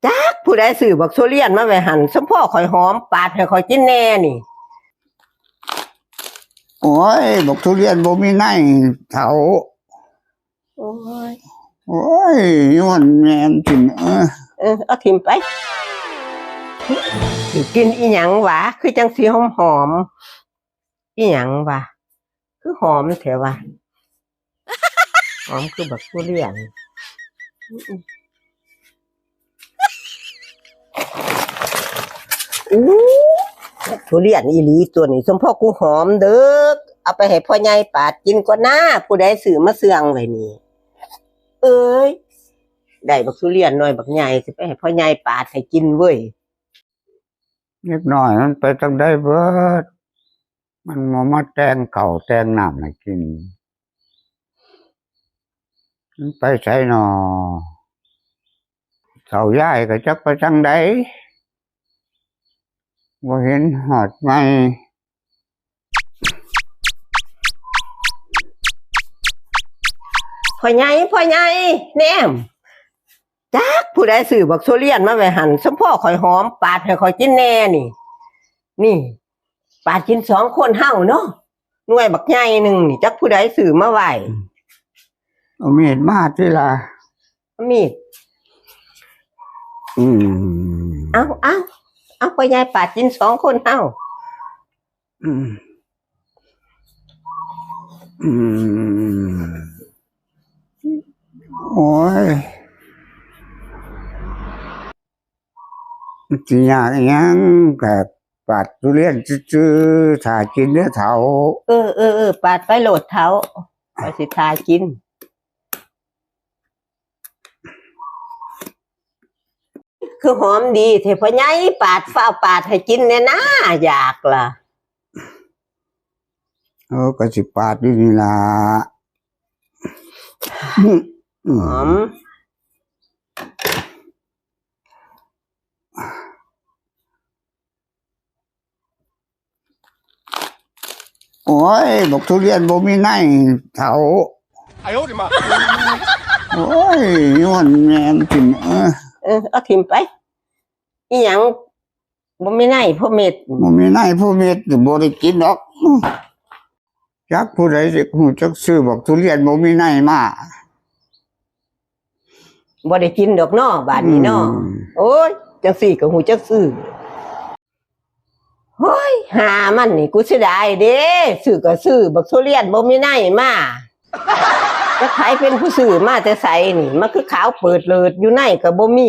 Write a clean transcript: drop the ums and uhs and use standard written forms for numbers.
จักผู้ใดซื้อบักทุเรียนมาไว้หั่นสมพ่อข่อยหอมปาดให้ข่อยกินแน่นี่โอ้ยบอกทุเรียนบ่มีในเถาโอ้ยโอ้ยย้อนแม่นกินเอาทิ่มไปสิกินอีหยังวะคือจังสีหอมอีหยังวะคือหอมแถววะหอมคือบักทุเรียนทุเรียนอีหลีตัวนี้สมพ่อกูหอมเด้อเอาไปให้พ่อใหญ่ปาดกินก่อนหน้าผู้ใดซื้อมาเสื่องไว้นี่เอ้ยได้บักทุเรียนหน่อยบักใหญ่สิไปให้พ่อใหญ่ปาดให้กินเว้ยเล็กน้อยมันไปจังได้เบิดมันมาแต่งเก่าแต่งน้ำให้กินมันไปใส่หนอเฒ่าย้ายก็จักไปจังไดบ่เห็นหอดไหมพ่อใหญ่แนมจักผู้ใดซื้อบักทุเรียนมาไว้หั่นสมพ่อข่อยหอมปาดให้ข่อยกินแน่นี่ปาดกิน2 คนเฮาเนาะหน่วยบักใหญ่นึงนี่จักผู้ใดซื้อมาไว้เอามีดมาติล่ะมีดเอาพ่อใหญ่ปาดกิน2 คนเฮาโอ้ยสิยากอิหยังก็ปาดทุเรียนซื่อๆถ้ากินเด้อเฒ่าปาดไปโหลดเท้าไปสิทากินคือหอมดีเทพ่อใหญ่ปาดฝ้าปาดให้กินแน่นะอยากล่ะก็สิปาดอยู่นี่ล่ะหอมโอ้ยบอกทุเรียนบ่มีในเถา哎呦我的妈！โอ้ยย้อนแม่นกินเอาทิ่มไปอีหยังบ่มีในพ่อเม็ดบ่มีในผู้เม็ดบ่ได้กินดอกจักผู้ใดสิฮู้จักซื้อบอกทุเรียนบ่มีในมาบ่ได้กินดอกเนาะบาดนี้เนาะโอ้ยจังสี่ก็ฮู้จักซื้อเฮ้ยหามันนี่กูเสียดายเด้ซื้อก็ซื้อบักทุเรียนบ่มีในมาจะใครเป็นผู้ซื้อมาแต่ไสนี่มันคือขาวเปิดเลิศอยู่ในก็บ่มี